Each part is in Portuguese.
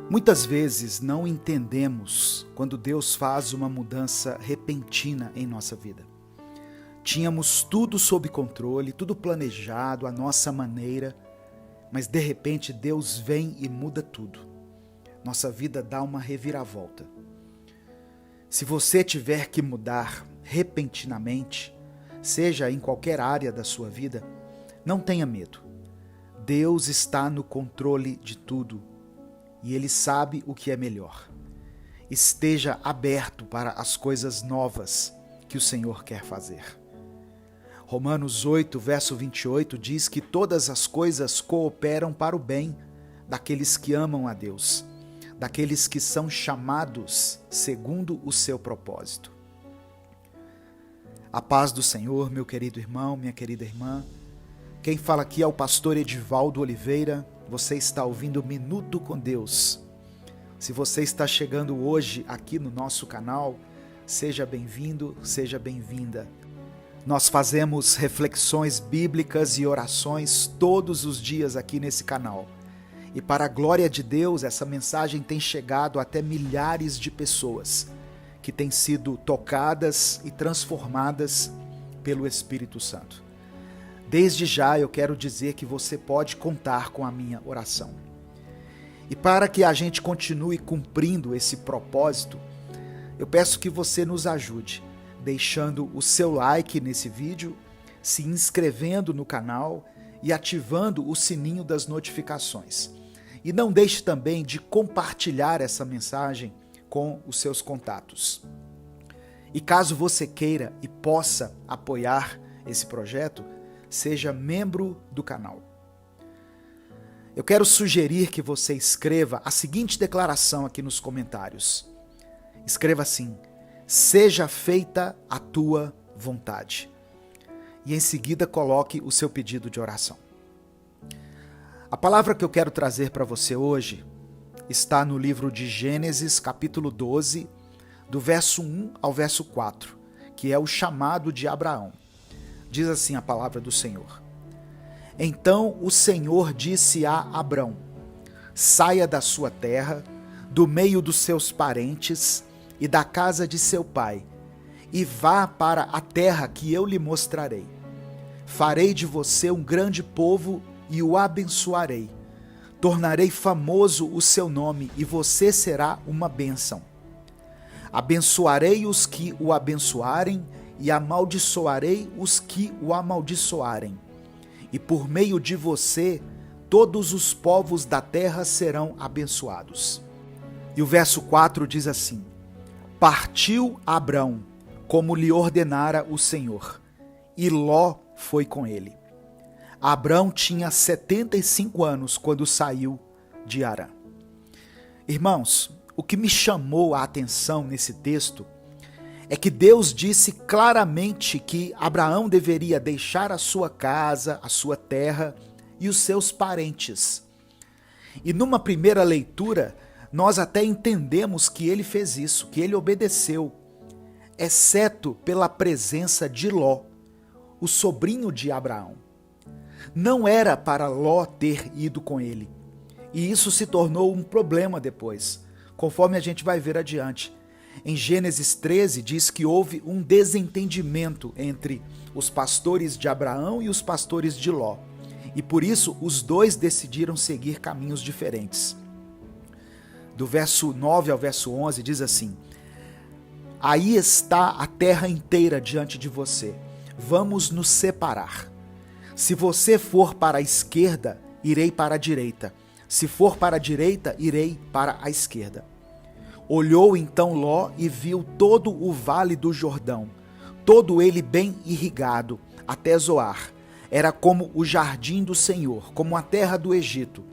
Muitas vezes não entendemos quando Deus faz uma mudança repentina em nossa vida. Tínhamos tudo sob controle, tudo planejado, à nossa maneira, mas de repente Deus vem e muda tudo. Nossa vida dá uma reviravolta. Se você tiver que mudar repentinamente, seja em qualquer área da sua vida, não tenha medo. Deus está no controle de tudo e Ele sabe o que é melhor. Esteja aberto para as coisas novas que o Senhor quer fazer. Romanos 8, verso 28 diz que todas as coisas cooperam para o bem daqueles que amam a Deus, daqueles que são chamados segundo o seu propósito. A paz do Senhor, meu querido irmão, minha querida irmã. Quem fala aqui é o pastor Edivaldo Oliveira. Você está ouvindo Minuto com Deus. Se você está chegando hoje aqui no nosso canal, seja bem-vindo, seja bem-vinda. Nós fazemos reflexões bíblicas e orações todos os dias aqui nesse canal. E para a glória de Deus, essa mensagem tem chegado até milhares de pessoas que têm sido tocadas e transformadas pelo Espírito Santo. Desde já eu quero dizer que você pode contar com a minha oração. E para que a gente continue cumprindo esse propósito, eu peço que você nos ajude, deixando o seu like nesse vídeo, se inscrevendo no canal e ativando o sininho das notificações. E não deixe também de compartilhar essa mensagem com os seus contatos. E caso você queira e possa apoiar esse projeto, seja membro do canal. Eu quero sugerir que você escreva a seguinte declaração aqui nos comentários. Escreva assim: seja feita a tua vontade. E em seguida coloque o seu pedido de oração. A palavra que eu quero trazer para você hoje está no livro de Gênesis, capítulo 12, do verso 1 ao verso 4, que é o chamado de Abraão. Diz assim a palavra do Senhor. Então o Senhor disse a Abrão: saia da sua terra, do meio dos seus parentes e da casa de seu pai, e vá para a terra que eu lhe mostrarei. Farei de você um grande povo e o abençoarei. Tornarei famoso o seu nome e você será uma bênção. Abençoarei os que o abençoarem e amaldiçoarei os que o amaldiçoarem. E por meio de você, todos os povos da terra serão abençoados. E o verso 4 diz assim: partiu Abrão, como lhe ordenara o Senhor, e Ló foi com ele. Abrão tinha 75 anos quando saiu de Harã. Irmãos, o que me chamou a atenção nesse texto é que Deus disse claramente que Abraão deveria deixar a sua casa, a sua terra e os seus parentes. E numa primeira leitura, nós até entendemos que ele fez isso, que ele obedeceu, exceto pela presença de Ló, o sobrinho de Abraão. Não era para Ló ter ido com ele. E isso se tornou um problema depois, conforme a gente vai ver adiante. Em Gênesis 13 diz que houve um desentendimento entre os pastores de Abraão e os pastores de Ló. E por isso os dois decidiram seguir caminhos diferentes. Do verso 9 ao verso 11 diz assim: aí está a terra inteira diante de você. Vamos nos separar. Se você for para a esquerda, irei para a direita. Se for para a direita, irei para a esquerda. Olhou então Ló e viu todo o vale do Jordão, todo ele bem irrigado, até Zoar. Era como o jardim do Senhor, como a terra do Egito.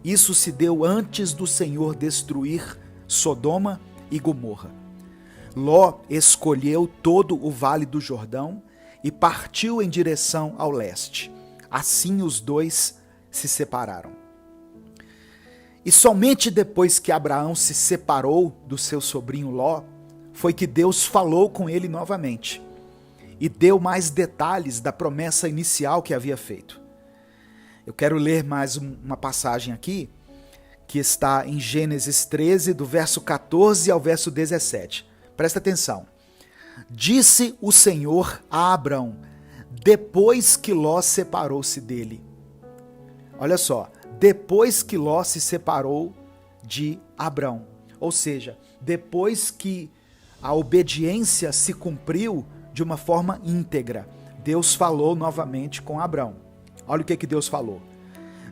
Isso se deu antes do Senhor destruir Sodoma e Gomorra. Ló escolheu todo o vale do Jordão e partiu em direção ao leste. Assim os dois se separaram. E somente depois que Abraão se separou do seu sobrinho Ló, foi que Deus falou com ele novamente e deu mais detalhes da promessa inicial que havia feito. Eu quero ler mais uma passagem aqui, que está em Gênesis 13, do verso 14 ao verso 17. Presta atenção. Disse o Senhor a Abrão, depois que Ló separou-se dele. Olha só, depois que Ló se separou de Abrão. Ou seja, depois que a obediência se cumpriu de uma forma íntegra, Deus falou novamente com Abrão. Olha o que Deus falou.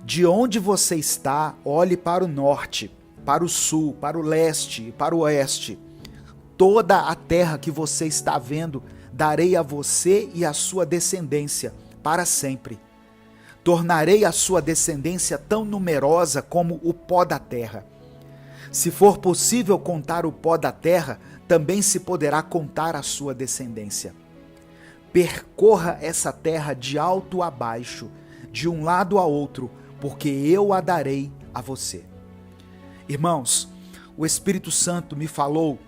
De onde você está, olhe para o norte, para o sul, para o leste e para o oeste. Toda a terra que você está vendo, darei a você e a sua descendência para sempre. Tornarei a sua descendência tão numerosa como o pó da terra. Se for possível contar o pó da terra, também se poderá contar a sua descendência. Percorra essa terra de alto a baixo, de um lado a outro, porque eu a darei a você. Irmãos, o Espírito Santo me falou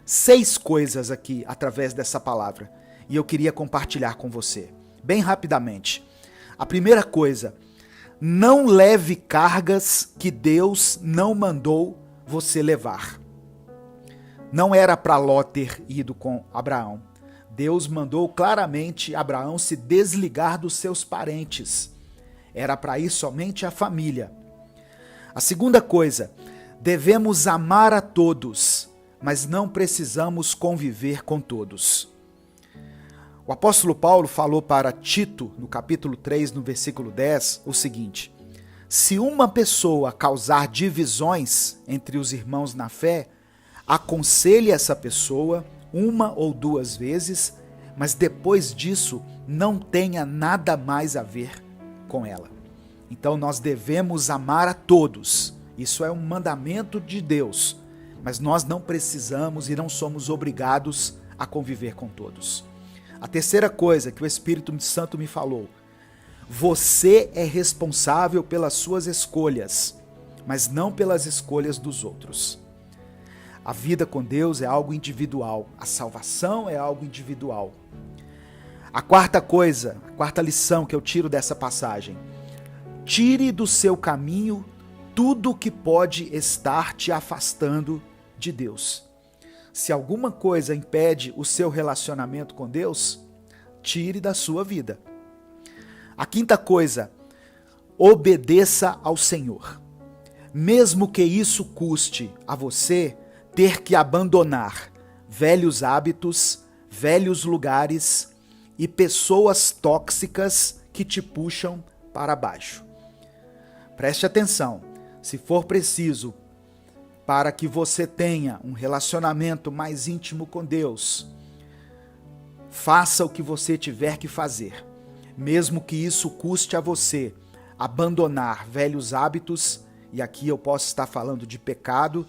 6 coisas aqui através dessa palavra e eu queria compartilhar com você, bem rapidamente. A primeira coisa, não leve cargas que Deus não mandou você levar. Não era para Ló ter ido com Abraão. Deus mandou claramente Abraão se desligar dos seus parentes. Era para ir somente a família. A segunda coisa, devemos amar a todos, mas não precisamos conviver com todos. O apóstolo Paulo falou para Tito, no capítulo 3, no versículo 10, o seguinte: se uma pessoa causar divisões entre os irmãos na fé, aconselhe essa pessoa 1 ou 2 vezes, mas depois disso não tenha nada mais a ver com ela. Então nós devemos amar a todos. Isso é um mandamento de Deus, mas nós não precisamos e não somos obrigados a conviver com todos. A terceira coisa que o Espírito Santo me falou: você é responsável pelas suas escolhas, mas não pelas escolhas dos outros. A vida com Deus é algo individual, a salvação é algo individual. A quarta coisa, a quarta lição que eu tiro dessa passagem: tire do seu caminho tudo que pode estar te afastando de Deus. Se alguma coisa impede o seu relacionamento com Deus, tire da sua vida. A quinta coisa, obedeça ao Senhor. Mesmo que isso custe a você ter que abandonar velhos hábitos, velhos lugares e pessoas tóxicas que te puxam para baixo. Preste atenção, se for preciso, para que você tenha um relacionamento mais íntimo com Deus, faça o que você tiver que fazer, mesmo que isso custe a você abandonar velhos hábitos, e aqui eu posso estar falando de pecado,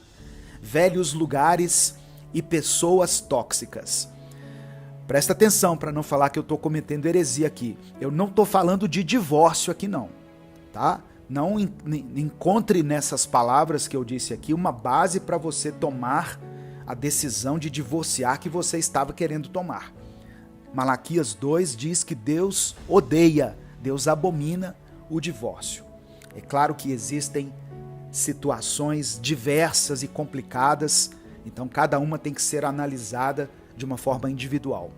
velhos lugares e pessoas tóxicas. Presta atenção para não falar que eu estou cometendo heresia aqui. Eu não estou falando de divórcio aqui não, tá? Não encontre nessas palavras que eu disse aqui uma base para você tomar a decisão de divorciar que você estava querendo tomar. Malaquias 2 diz que Deus odeia, Deus abomina o divórcio. É claro que existem situações diversas e complicadas, então cada uma tem que ser analisada de uma forma individual.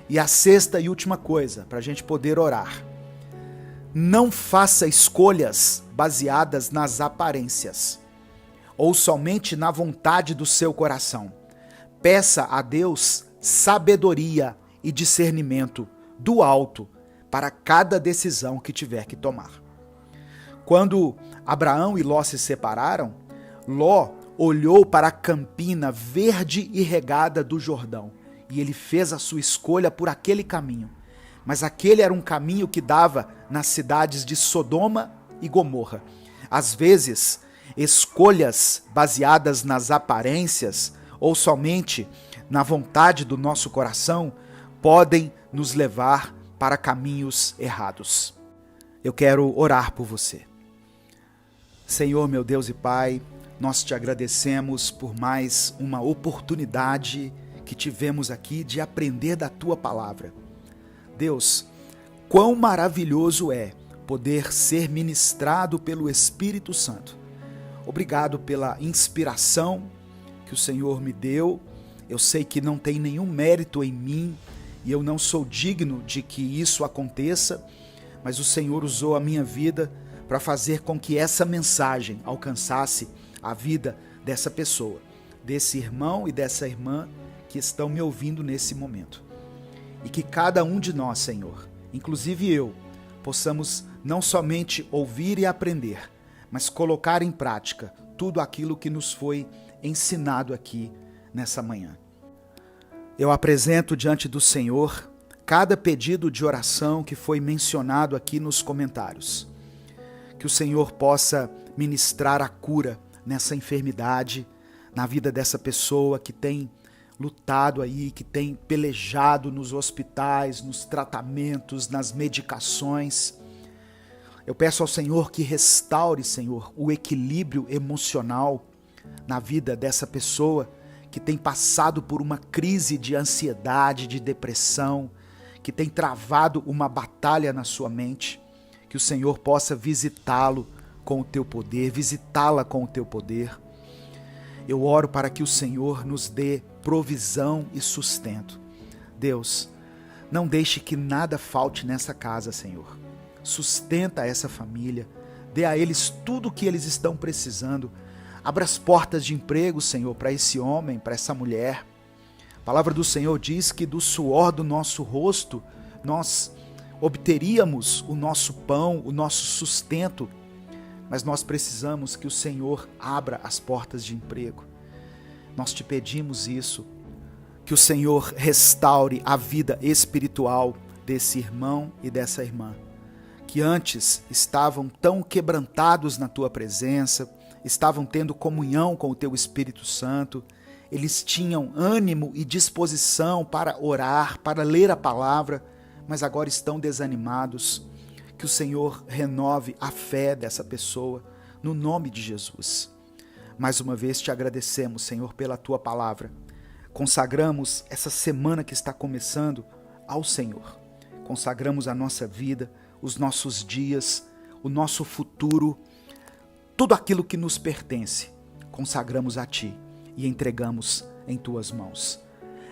E a sexta e última coisa, para a gente poder orar: não faça escolhas baseadas nas aparências ou somente na vontade do seu coração. Peça a Deus sabedoria e discernimento do alto para cada decisão que tiver que tomar. Quando Abraão e Ló se separaram, Ló olhou para a campina verde e regada do Jordão e ele fez a sua escolha por aquele caminho. Mas aquele era um caminho que dava nas cidades de Sodoma e Gomorra. Às vezes, escolhas baseadas nas aparências ou somente na vontade do nosso coração podem nos levar para caminhos errados. Eu quero orar por você. Senhor, meu Deus e Pai, nós te agradecemos por mais uma oportunidade que tivemos aqui de aprender da Tua Palavra. Deus, quão maravilhoso é poder ser ministrado pelo Espírito Santo. Obrigado pela inspiração que o Senhor me deu. Eu sei que não tem nenhum mérito em mim e eu não sou digno de que isso aconteça, mas o Senhor usou a minha vida para fazer com que essa mensagem alcançasse a vida dessa pessoa, desse irmão e dessa irmã que estão me ouvindo nesse momento. E que cada um de nós, Senhor, inclusive eu, possamos não somente ouvir e aprender, mas colocar em prática tudo aquilo que nos foi ensinado aqui nessa manhã. Eu apresento diante do Senhor cada pedido de oração que foi mencionado aqui nos comentários. Que o Senhor possa ministrar a cura nessa enfermidade, na vida dessa pessoa que tem lutado aí, que tem pelejado nos hospitais, nos tratamentos, nas medicações. Eu peço ao Senhor que restaure, Senhor, o equilíbrio emocional na vida dessa pessoa que tem passado por uma crise de ansiedade, de depressão, que tem travado uma batalha na sua mente. Que o Senhor possa visitá-lo com o teu poder, visitá-la com o teu poder. Eu oro para que o Senhor nos dê provisão e sustento. Deus, não deixe que nada falte nessa casa, Senhor. Sustenta essa família, dê a eles tudo o que eles estão precisando. Abra as portas de emprego, Senhor, para esse homem, para essa mulher. A palavra do Senhor diz que do suor do nosso rosto nós obteríamos o nosso pão, o nosso sustento, mas nós precisamos que o Senhor abra as portas de emprego. Nós te pedimos isso, que o Senhor restaure a vida espiritual desse irmão e dessa irmã, que antes estavam tão quebrantados na tua presença, estavam tendo comunhão com o teu Espírito Santo, eles tinham ânimo e disposição para orar, para ler a palavra, mas agora estão desanimados. Que o Senhor renove a fé dessa pessoa, no nome de Jesus. Mais uma vez te agradecemos, Senhor, pela tua palavra. Consagramos essa semana que está começando ao Senhor. Consagramos a nossa vida, os nossos dias, o nosso futuro, tudo aquilo que nos pertence, consagramos a Ti e entregamos em Tuas mãos.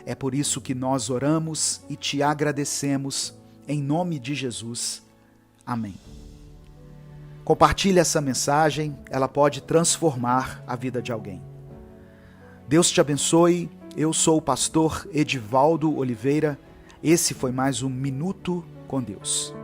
É por isso que nós oramos e te agradecemos em nome de Jesus. Amém. Compartilhe essa mensagem, ela pode transformar a vida de alguém. Deus te abençoe. Eu sou o pastor Edivaldo Oliveira. Esse foi mais um Minuto com Deus.